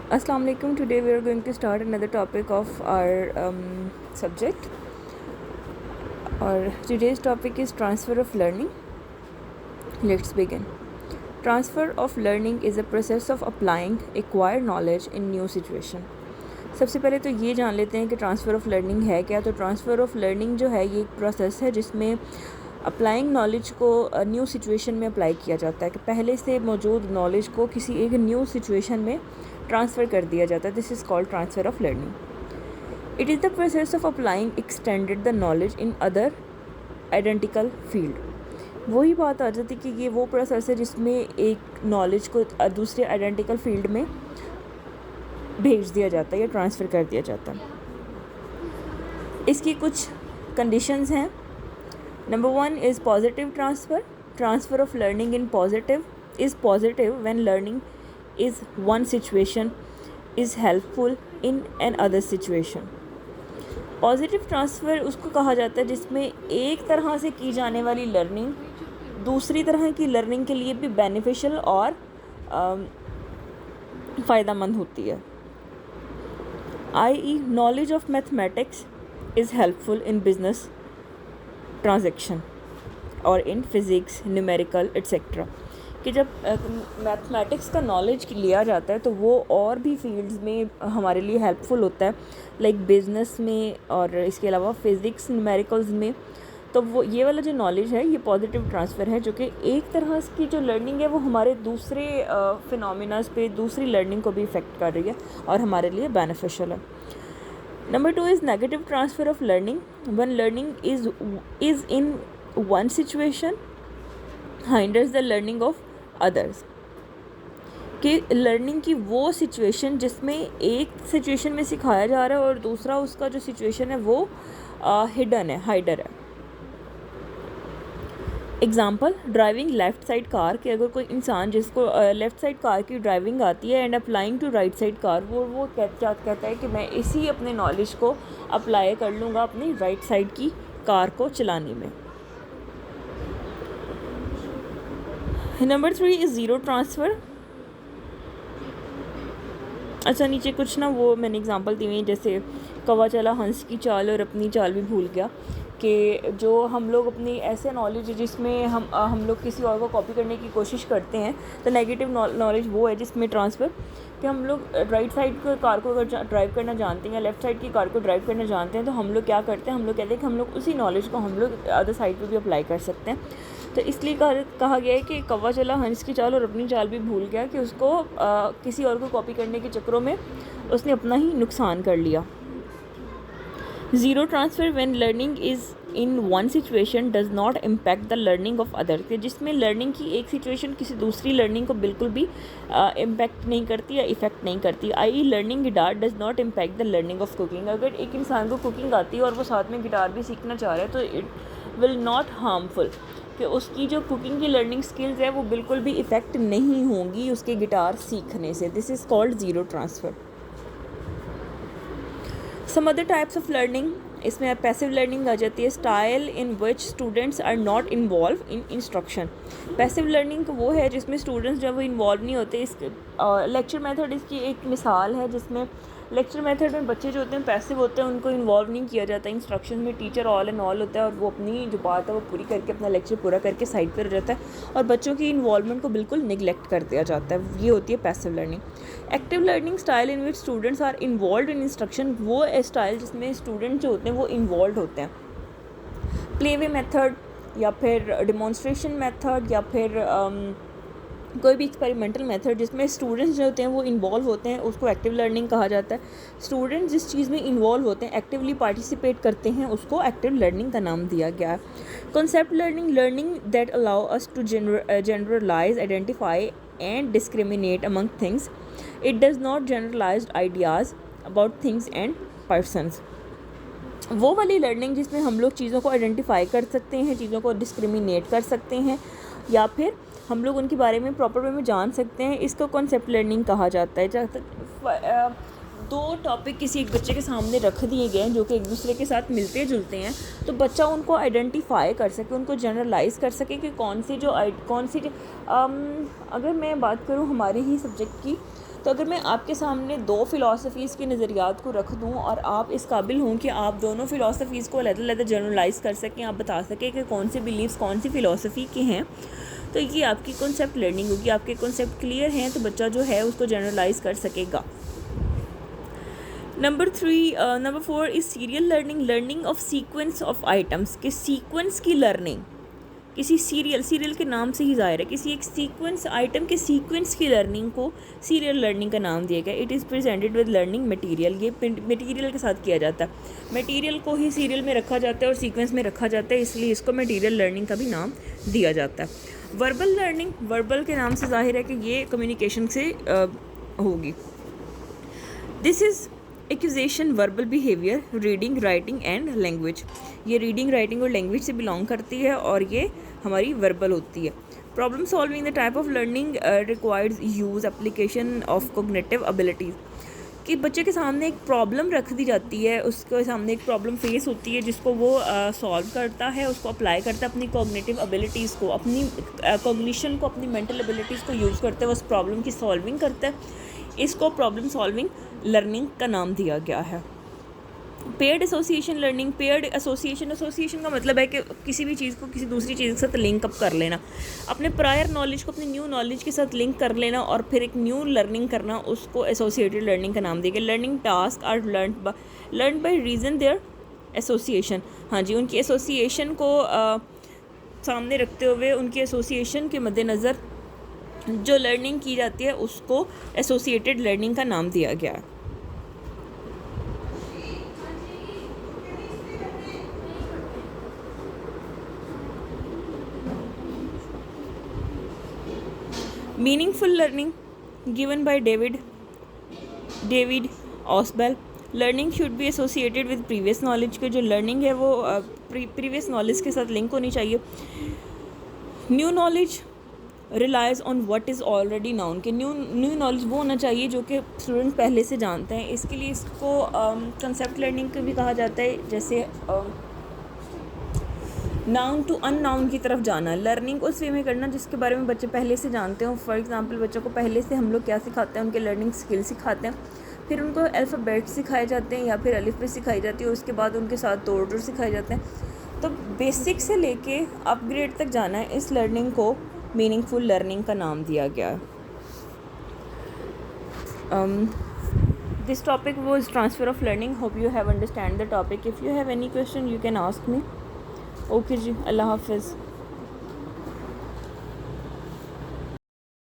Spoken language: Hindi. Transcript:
Assalamu alaikum. Today we are going to start another topic of our subject. Our today's topic is transfer of learning. Let's begin. Transfer of learning is a process of applying acquired knowledge in new situation. सबसे पहले तो ये जान लेते हैं कि ट्रांसफ़र ऑफ़ लर्निंग है क्या। तो ट्रांसफ़र ऑफ़ लर्निंग जो है ये एक प्रोसेस है जिसमें अप्लाइंग नॉलेज को न्यू सिचुएशन में अप्लाई किया जाता है कि पहले से मौजूद नॉलेज को किसी एक न्यू सिचुएशन में ट्रांसफ़र कर दिया जाता है. This is called transfer of learning. It is the process of applying extended the knowledge in other identical field. वही बात आ जाती कि ये वो प्रोसेस है जिसमें एक नॉलेज को दूसरे आइडेंटिकल फील्ड में भेज दिया जाता है या ट्रांसफ़र कर दिया जाता है. इसकी कुछ कंडीशंस हैं. Number 1 is positive transfer. Transfer of learning in positive is positive when learning is one situation is helpful in another situation. Positive transfer उसको कहा जाता है जिसमें एक तरह से की जाने वाली लर्निंग दूसरी तरह की लर्निंग के लिए भी बेनिफिशियल और फ़ायदेमंद होती है. i.e. knowledge of mathematics is helpful in business transaction और in physics, numerical etc. कि जब मैथमेटिक्स का नॉलेज लिया जाता है तो वो और भी फील्ड्स में हमारे लिए हेल्पफुल होता है, लाइक बिज़नेस में और इसके अलावा फ़िज़िक्स, न्यूमेरिकल्स में. तो वो ये वाला जो नॉलेज है ये पॉजिटिव ट्रांसफ़र है जो कि एक तरह की जो लर्निंग है वो हमारे दूसरे फिनोमिनास पे दूसरी लर्निंग को भी इफ़ेक्ट कर रही है और हमारे लिए बेनिफिशियल है. Number 2 is negative transfer of learning. When learning is in one situation hinders the learning of others. कि लर्निंग की वो सिचुएशन जिसमें एक सिचुएशन में सिखाया जा रहा है और दूसरा उसका जो सिचुएशन है वो हिडन है, हाइडर है. Example, driving left side car. कि अगर कोई इंसान जिसको लेफ़्ट साइड कार की ड्राइविंग आती है and applying to right side car, वो कहता है कि मैं इसी अपने नॉलेज को अप्लाई कर लूँगा अपनी राइट साइड की कार को चलाने में. Number 3 is zero transfer. अच्छा, नीचे कुछ ना वो मैंने एग्जांपल दी हुई, जैसे कौवा चला हंस की चाल और अपनी चाल भी भूल गया. कि जो हम लोग अपनी ऐसे नॉलेज जिसमें हम लोग किसी और को कॉपी करने की कोशिश करते हैं, तो नेगेटिव नॉलेज वो है जिसमें ट्रांसफ़र कि हम लोग राइट साइड की कार को अगर ड्राइव करना जानते हैं या लेफ़्ट साइड की कार को ड्राइव करना जानते हैं तो हम लोग क्या करते हैं, हम लोग कहते हैं कि हम लोग उसी नॉलेज को हम लोग अदर साइड पे भी अप्लाई कर सकते हैं. तो इसलिए कहा गया है कि कौवा चला हंस की चाल और अपनी चाल भी भूल गया, कि उसको किसी और को कॉपी करने के चक्करों में उसने अपना ही नुकसान कर लिया. Zero transfer when learning is in one situation does not impact the learning of other. कि जिसमें लर्निंग की एक सिचुएशन किसी दूसरी लर्निंग को बिल्कुल भी इम्पैक्ट नहीं करती या इफ़ेक्ट नहीं करती. i.e. Learning guitar does not impact the learning of cooking. अगर एक इंसान को कुकिंग आती है और वो साथ में गिटार भी सीखना चाह रहा है तो इट विल नॉट हार्मफुल, कि उसकी जो कुकिंग की लर्निंग स्किल्स है वो बिल्कुल भी इफ़ेक्ट नहीं होंगी उसके गिटार सीखने से. This is called zero transfer. Some other types of learning, इसमें पैसिव लर्निंग आ जाती है. Style in which students are not involve in instruction. Passive learning वो है जिसमें स्टूडेंट्स जब वो इन्वॉल्व नहीं होते. इसके लेक्चर मेथड इसकी एक मिसाल है, जिसमें लेक्चर मेथड में बच्चे जो होते हैं पैसिव होते हैं, उनको इन्वॉल्व नहीं किया जाता इंस्ट्रक्शन में. टीचर ऑल एंड ऑल होता है और वो अपनी जो बात है वो पूरी करके अपना लेक्चर पूरा करके साइड पर रहता है और बच्चों की इन्वॉल्वमेंट को बिल्कुल निगलेक्ट कर दिया जाता है. ये होती है passive learning. Active learning, style in which students are involve in instruction. वो स्टाइल जिसमें स्टूडेंट जो होते हैं वो इन्वॉल्व होते हैं. प्ले वे मेथड या फिर डिमॉन्स्ट्रेशन मेथड या फिर कोई भी एक्सपेरिमेंटल मेथड जिसमें स्टूडेंट्स जो होते हैं वो इन्वॉल्व होते हैं, उसको एक्टिव लर्निंग कहा जाता है. स्टूडेंट्स जिस चीज़ में इन्वॉल्व होते हैं, एक्टिवली पार्टिसिपेट करते हैं, उसको एक्टिव लर्निंग का नाम दिया गया है. Concept learning, learning that allow us to generalize, identify and discriminate among things. It does not generalized ideas about things and persons. वो वाली लर्निंग जिसमें हम लोग चीज़ों को आइडेंटिफाई कर सकते हैं, चीज़ों को डिस्क्रिमिनेट कर सकते हैं या फिर हम लोग उनके बारे में प्रॉपर वे में जान सकते हैं, इसको कॉन्सेप्ट लर्निंग कहा जाता है. दो टॉपिक किसी एक बच्चे के सामने रख दिए गए हैं जो कि एक दूसरे के साथ मिलते जुलते हैं, तो बच्चा उनको आइडेंटिफाई कर सके, उनको जनरलाइज कर सके कि कौन सी अगर मैं बात करूँ हमारे ही सब्जेक्ट की, तो अगर मैं आपके सामने दो फ़िलासफ़ीज़ के नज़रियात को रख दूँ और आप इस काबिल हों कि आप दोनों फ़िलासफ़ीज़ को अलग-अलग जनरलाइज़ कर सकें, आप बता सकें कि कौन से बिलीव्स कौन सी फ़िलासफ़ी के हैं, तो ये आपकी कॉन्सेप्ट लर्निंग होगी। आपके कॉन्सेप्ट क्लियर हैं तो बच्चा जो है उसको जनरलाइज़ कर सकेगा। Number 4 is serial learning of sequence of items, के सीक्वेंस की लर्निंग, किसी सीरियल के नाम से ही ज़ाहिर है, किसी एक सीक्वेंस आइटम के सीक्वेंस की लर्निंग को सीरियल लर्निंग का नाम दिया गया। It is presented with learning material, ये मटेरियल के साथ किया जाता है, मटेरियल को ही सीरियल में रखा जाता है और सीक्वेंस में रखा जाता है, इसलिए इसको मटेरियल लर्निंग का भी नाम दिया जाता है। वर्बल लर्निंग, वर्बल के नाम से ज़ाहिर है कि ये कम्युनिकेशन से होगी। This is accusation verbal behaviour, reading, writing and language, ये रीडिंग, राइटिंग और लैंग्वेज से बिलोंग करती है और ये हमारी वर्बल होती है। Problem solving, the type of learning requires use application of cognitive abilities, कि बच्चे के सामने एक प्रॉब्लम रख दी जाती है, उसके सामने एक प्रॉब्लम फेस होती है जिसको वो सॉल्व करता है, उसको अप्लाई करता है अपनी कॉग्निटिव एबिलिटीज़ को, अपनी कॉग्निशन को, अपनी मेंटल एबिलिटीज़ को यूज़ करते हुए उस प्रॉब्लम की सॉल्विंग करता है। इसको प्रॉब्लम सॉल्विंग लर्निंग का नाम दिया गया है। Paired association learning, paired association का मतलब है कि किसी भी चीज़ को किसी दूसरी चीज़ के साथ लिंक अप कर लेना, अपने प्रायर नॉलेज को अपनी न्यू नॉलेज के साथ लिंक कर लेना और फिर एक न्यू लर्निंग करना, उसको एसोसिएटेड लर्निंग का नाम दिया गया। Learning task are learn by reason there association, हाँ जी, उनकी एसोसिएशन को सामने रखते हुए, उनकी एसोसिएशन के मद्देनज़र जो लर्निंग की जाती है उसको एसोसिएटेड लर्निंग का नाम दिया गया है। Meaningful learning given by David Ausubel, learning should be associated with previous knowledge, के जो लर्निंग है वो प्रीवियस नॉलेज के साथ लिंक होनी चाहिए। New knowledge relies on what is already known, के न्यू नॉलेज वो होना चाहिए जो कि स्टूडेंट पहले से जानते हैं, इसके लिए इसको कंसेप्ट लर्निंग भी कहा जाता है। जैसे नाउन टू अननाउन की तरफ जाना, लर्निंग उस वे में करना जिसके बारे में बच्चे पहले से जानते हो। फॉर एग्जांपल बच्चों को पहले से हम लोग क्या सिखाते हैं, उनके लर्निंग स्किल सिखाते हैं, फिर उनको अल्फ़ाबेट सिखाए जाते हैं या फिर अलिफ बे सिखाई जाती है, उसके बाद उनके साथ तोड़ सिखाए जाते हैं। तो बेसिक से लेके अपग्रेड तक जाना है, इस लर्निंग को मीनिंगफुल लर्निंग का नाम दिया गया है। This topic was transfer of learning, hope you have understand the topic. If you have any question you can ask me. Okay जी, अल्लाह हाफिज़।